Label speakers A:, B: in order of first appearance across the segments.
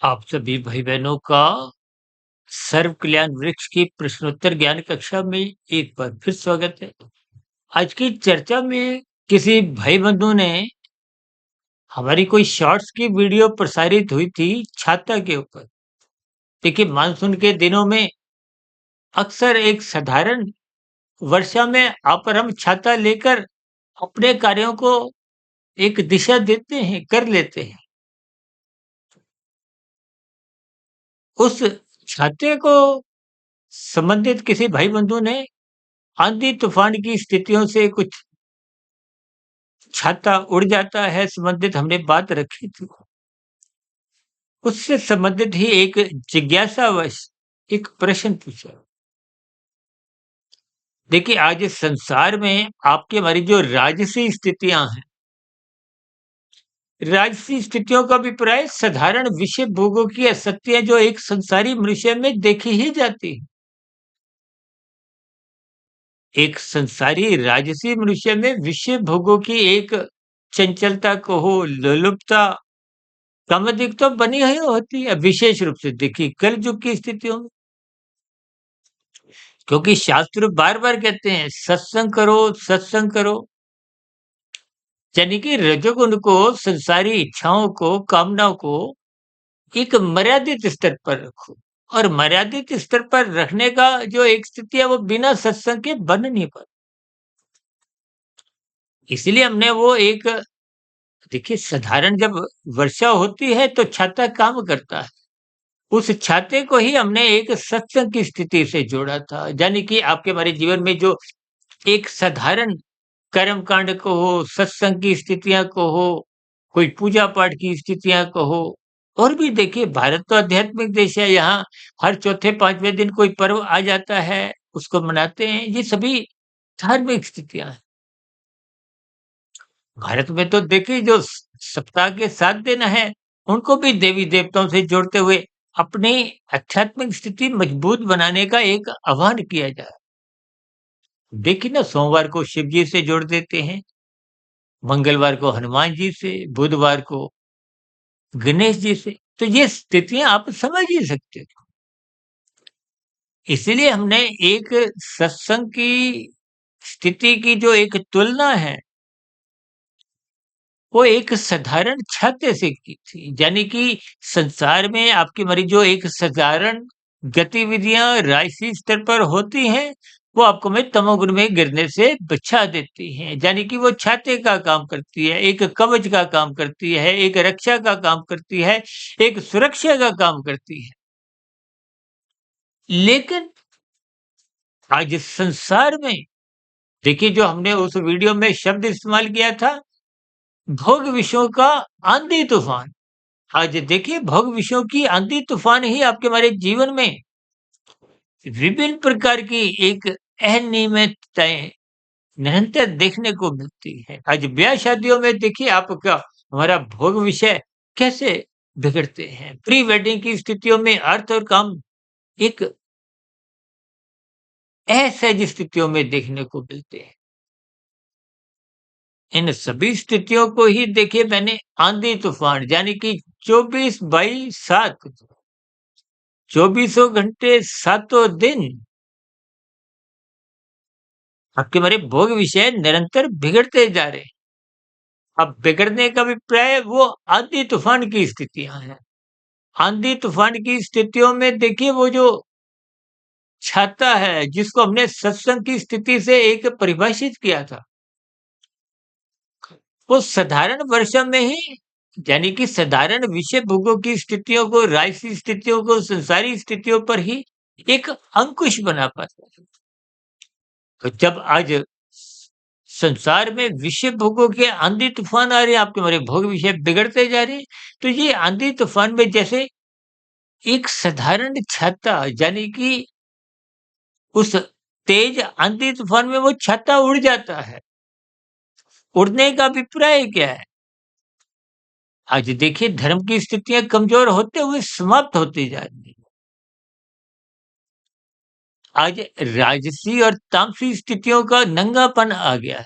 A: आप सभी भाई बहनों का सर्व कल्याण वृक्ष की प्रश्नोत्तर ज्ञान कक्षा में एक बार फिर स्वागत है। आज की चर्चा में किसी भाई बंधु ने हमारी कोई शॉर्ट्स की वीडियो प्रसारित हुई थी छाता के ऊपर। देखिए, मानसून के दिनों में अक्सर एक साधारण वर्षा में आप और हम छाता लेकर अपने कार्यों को एक दिशा देते हैं, कर लेते हैं। उस छाते को संबंधित किसी भाई बंधु ने आंधी तूफान की स्थितियों से कुछ छाता उड़ जाता है संबंधित हमने बात रखी थी। उससे संबंधित ही एक जिज्ञासावश एक प्रश्न पूछा। देखिए, आज इस संसार में आपकी हमारी जो राजसी स्थितियां हैं, राजसी स्थितियों का अभिप्राय साधारण विषय भोगों की असत्य जो एक संसारी मनुष्य में देखी ही जाती है। एक संसारी राजसी मनुष्य में विषय भोगों की एक चंचलता कहो, लोलुपता, कामोद्रेक तो बनी ही होती है, विशेष रूप से देखिए कल युग की स्थितियों में। क्योंकि शास्त्र बार-बार कहते हैं सत्संग करो, यानी कि रजोगुण को, संसारी इच्छाओं को, कामनाओं को एक मर्यादित स्तर पर रखो। और मर्यादित स्तर पर रखने का जो एक स्थिति है वो बिना सत्संग के बन नहीं पाती। इसलिए हमने वो एक देखिए साधारण जब वर्षा होती है तो छाता काम करता है। उस छाते को ही हमने एक सत्संग की स्थिति से जोड़ा था। यानी कि आपके हमारे जीवन में जो एक साधारण कर्म कांड को हो, सत्संग की स्थितियाँ को हो, कोई पूजा-पाठ की स्थितियाँ को हो, और भी देखिए भारत तो आध्यात्मिक देश है, यहाँ हर चौथे 5वें दिन कोई पर्व आ जाता है, उसको मनाते हैं। ये सभी धार्मिक स्थितियाँ हैं। भारत में तो देखिए जो सप्ताह के 7 दिन हैं, उनको भी देवी-देवताओं से जोड़ते हुए अपनी आध्यात्मिक स्थिति मजबूत बनाने का एक आह्वान किया जा रहा है। देखिए ना, सोमवार को शिव जी से जोड़ देते हैं, मंगलवार को हनुमान जी से, बुधवार को गणेश जी से। तो ये स्थितियाँ आप समझ ही सकते हो। इसीलिए हमने एक सत्संग की स्थिति की जो एक तुलना है, वो एक साधारण छात्र से की थी। यानी कि संसार में आपकी हमारी जो एक साधारण गतिविधियाँ राशि स्तर पर होती हैं, वो आपको में तमोगुण में गिरने से बचा देती हैं। यानी कि वो छाते का काम करती है, एक कवच का काम करती है, एक रक्षा का काम करती है, एक सुरक्षा का काम करती है। लेकिन आज इस संसार में देखिए जो हमने उस वीडियो में शब्द इस्तेमाल किया था, भोग विषयों का आंधी तूफान। आज देखिए भोग विषयों की आंधी तूफान ही आपके हमारे जीवन में विभिन्न प्रकार की एक अनियमितताएं निरंतर देखने को मिलती है। आज ब्याह शादियों में देखिए आपका हमारा भोग विषय कैसे बिगड़ते हैं। प्री वेडिंग की स्थितियों में अर्थ और काम एक असहज स्थितियों में देखने को मिलते हैं। इन सभी स्थितियों को ही देखिए मैंने आंधी तूफान यानी कि 24/7 चौबीसों घंटे सातों दिन आपके हमारे भोग विषय निरंतर बिगड़ते जा रहे हैं। अब बिगड़ने का अभिप्राय वो आंधी तूफान की स्थितियां हैं। आंधी तूफान की स्थितियों में देखिए वो जो छाता है जिसको हमने सत्संग की स्थिति से एक परिभाषित किया था, वो साधारण वर्षा में ही यानी कि साधारण विषय भोगों की स्थितियों को, राजसी स्थितियों को, संसारी स्थितियों पर ही एक अंकुश बना पाता है। तो जब आज संसार में विषय भोगों के आंधी तूफान आ रहे हैं, आपके हमारे भोग विषय बिगड़ते जा रहे हैं, तो ये आंधी तूफान में जैसे एक साधारण छाता यानी कि उस तेज आंधी तूफान में वो छाता उड़ जाता है। उड़ने का अभिप्राय क्या है? आज देखिए धर्म की स्थितियां कमजोर होते हुए समाप्त होती जा रही है। आज राजसी और तामसी स्थितियों का नंगापन आ गया है।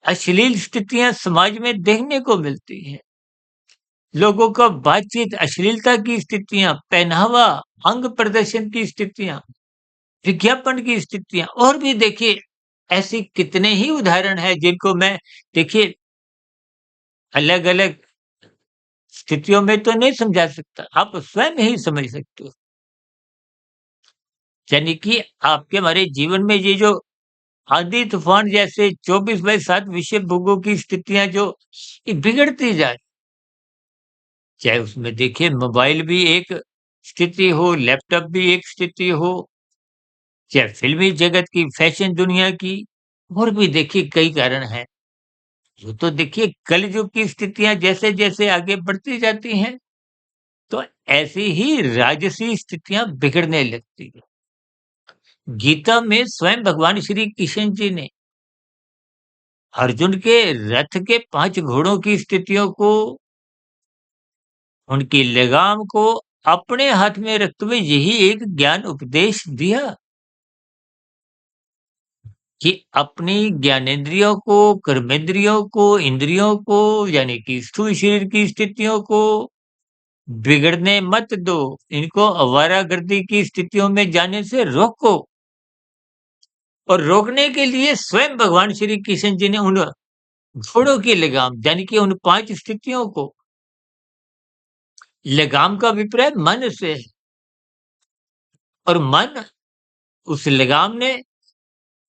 A: अश्लील स्थितियां समाज में देखने को मिलती हैं। लोगों का बातचीत, अश्लीलता की स्थितियाँ, पहनावा, अंग प्रदर्शन की स्थितियाँ, विज्ञापन की स्थितियाँ और भी देखिए ऐसे कितने ही उदाहरण हैं जिनको मैं देखिए अलग-अलग स्थितियों में तो नहीं समझा सकता, आप स्वयं ही समझ सकते हो। यानी कि आपके हमारे जीवन में ये जो आंधी-तूफ़ान जैसे 24/7 विषय भोगों की स्थितियाँ जो ये बिगड़ती जा रही, चाहे उसमें देखिए मोबाइल भी एक स्थिति हो, लैपटॉप भी एक स्थिति हो, चाहे फ़िल्मी जगत की, फ़ैशन दुनिया की और भी देखिए कई कारण हैं। यूँ तो देखिए कलयुग की स्थितियाँ जैसे-जैसे आगे बढ़ती जाती हैं, तो ऐसी ही राजसी स्थितियाँ बिगड़ने लगती हैं। गीता में स्वयं भगवान श्री कृष्ण जी ने अर्जुन के रथ के 5 घोड़ों की स्थितियों को, उनकी लगाम को अपने हाथ में रखते हुए यही एक ज्ञान उपदेश दिया कि अपनी ज्ञानेंद्रियों को, कर्मेंद्रियों को, इंद्रियों को यानी कि स्थूल शरीर की स्थितियों को बिगड़ने मत दो। इनको आवारागर्दी की स्थितियों में जाने से रोको और रोकने के लिए स्वयं भगवान श्री कृष्ण जी ने उन घोड़ों की लगाम यानी कि उन 5 स्थितियों को लगाम का अभिप्राय मन से है और मन उस लगाम ने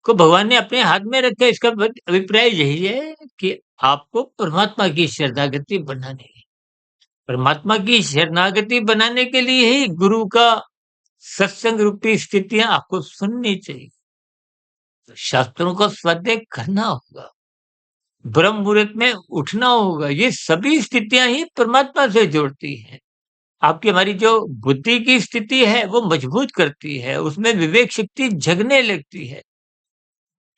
A: को भगवान ने अपने हाथ में रखा इसका अभिप्राय यही है कि आपको परमात्मा की शरणागति बनानी है। परमात्मा की शरणागति बनाने के लिए ही गुरु का सत्संग रूपी स्थितियाँ आपको सुननी चाहिए। शास्त्रों का स्वाध्याय करना होगा, ब्रह्म मुहूर्त में उठना होगा। ये सभी स्थितियाँ ही परमात्मा से जोड़ती हैं। आपकी हमारी जो बुद्धि की स्थिति है वो मजबूत करती है, उसमें विवेक शक्ति जगने लगती है।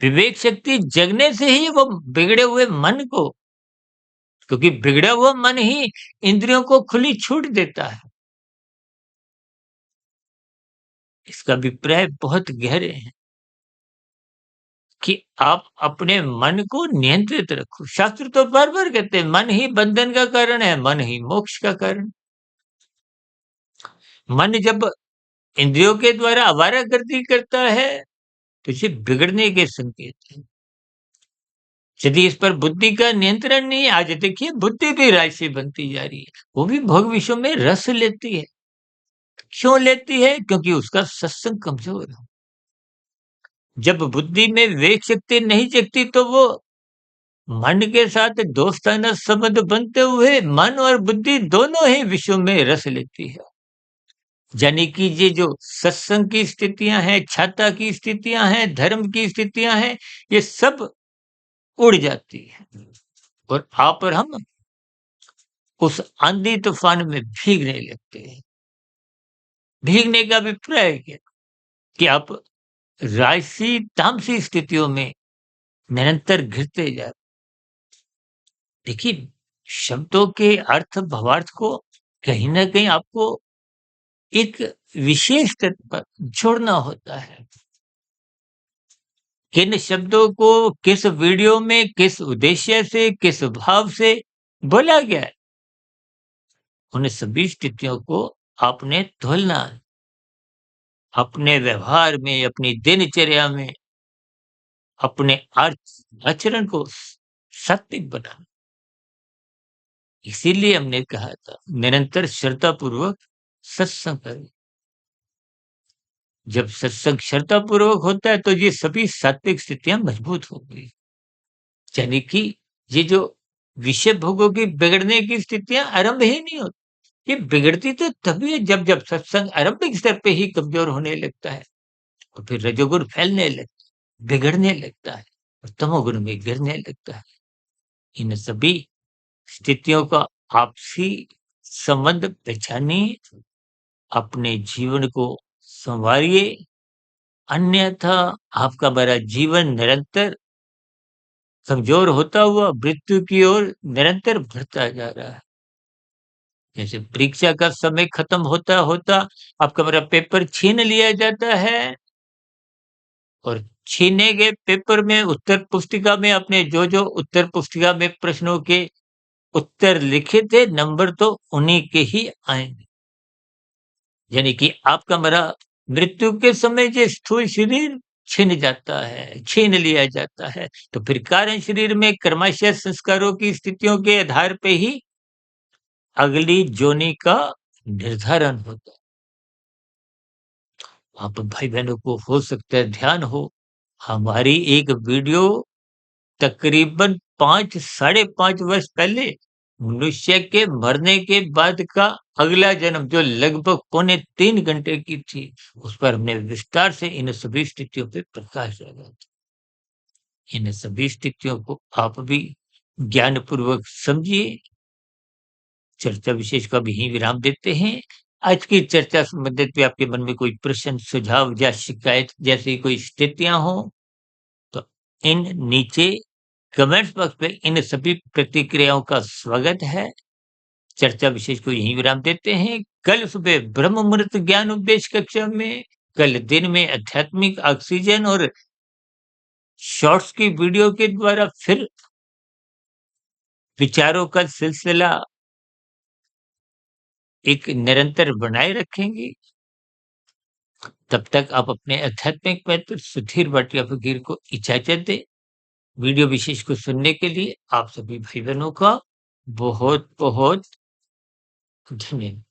A: विवेक शक्ति जगने से ही वो बिगड़े हुए मन को क्योंकि बिगड़ा हुआ मन ही इंद्रियों को खुली छूट देता है। इसका अभिप्राय बहुत गहरे हैं कि आप अपने मन को नियंत्रित रखो। शास्त्र तो बार-बार कहते हैं मन ही बंधन का कारण है, मन ही मोक्ष का कारण। मन जब इंद्रियों के द्वारा आवारागर्दी करता है, तो इसे बिगड़ने के संकेत हैं। यदि इस पर बुद्धि का नियंत्रण नहीं है, आज देखिए बुद्धि भी राशि बनती जा रही है। वो भी भोग विषयों में रस लेती है। क्यों लेती है? क्योंकि उसका सत्संग कमज़ोर है। जब बुद्धि में विवेक शक्ति नहीं जगती तो वो मन के साथ दोस्ताना संबंध बनते हुए मन और बुद्धि दोनों ही विषयों में रस लेती है। यानी कि ये जो सत्संग की स्थितियाँ हैं, छाता की स्थितियाँ हैं, धर्म की स्थितियाँ हैं, ये सब उड़ जाती हैं और आप और हम उस आंधी-तूफ़ान में भीगने लगते हैं। भीगने का अभिप्राय क्या? कि आप राजसी, तामसी स्थितियों में निरंतर घिरते जा देखिए, शब्दों के अर्थ भावार्थ को कहीं न कहीं आपको एक विशेष स्तर पर जोड़ना होता है। किन शब्दों को किस वीडियो में, किस उद्देश्य से, किस भाव से बोला गया है, उन सभी स्थितियों को आपने तोलना है। अपने व्यवहार में, अपनी दिनचर्या में, अपने आचरण को सात्विक बनाना। इसीलिए हमने कहा था निरंतर श्रद्धापूर्वक सत्संग करें। जब सत्संग श्रद्धापूर्वक होता है तो ये सभी सात्विक स्थितियाँ मजबूत हो गई। यानी कि ये जो विषय भोगों की बिगड़ने की स्थितियाँ आरंभ ही नहीं होती। ये बिगड़ती तो तभी है जब सत्संग आरंभिक स्तर पे ही कमज़ोर होने लगता है और फिर रजोगुण फैलने लगता है, बिगड़ने लगता है और तमोगुण में गिरने लगता है। इन सभी स्थितियों का आपसी संबंध पहचानिए, अपने जीवन को सँवारिए, अन्यथा आपका बड़ा जीवन निरंतर कमज़ोर होता हुआ मृत्यु की ओर निरंतर बढ़ता जा रहा है। जैसे परीक्षा का समय खत्म होता-होता आपका मेरा पेपर छीन लिया जाता है और छीने गए पेपर में उत्तर पुस्तिका में आपने जो-जो उत्तर पुस्तिका में प्रश्नों के उत्तर लिखित है, नंबर तो उन्हीं के ही आएँगे। यानी कि आपका मेरा मृत्यु के समय जो स्थूल शरीर छिन जाता है, छीन लिया जाता है, तो फिर कारण शरीर में कर्माशय संस्कारों की स्थितियों के आधार पे ही अगली योनि का निर्धारण होता है। आप भाई-बहनों को हो सकता है ध्यान हो, हमारी एक वीडियो तकरीबन 5 साढ़े 5 वर्ष पहले मनुष्य के मरने के बाद का अगला जन्म जो लगभग पौने 3 घंटे की थी, उस पर हमने विस्तार से इन सभी स्थितियों पे प्रकाश डाला। इन सभी स्थितियों को आप भी ज्ञानपूर्वक समझिए। चर्चा विशेष का भी यहीं विराम देते हैं। आज की चर्चा संबंधित भी आपके मन में कोई प्रश्न, सुझाव या शिकायत जैसी कोई स्थितियाँ हों, तो इन नीचे कमेंट्स बॉक्स में इन सभी प्रतिक्रियाओं का स्वागत है। चर्चा विशेष को यहीं विराम देते हैं। कल सुबह ब्रह्म मुहूर्त ज्ञान उपदेश कक्षा में, कल दिन में आध्यात्मिक ऑक्सीजन और शॉर्ट्स की वीडियो के द्वारा फिर विचारों का सिलसिला एक निरंतर बनाए रखेंगे। तब तक आप अपने आध्यात्मिक मित्र सुधीर भाटिया फकीर को इजाज़त दें। वीडियो विशेष को सुनने के लिए आप सभी भाई-बहनों का बहुत-बहुत धन्यवाद।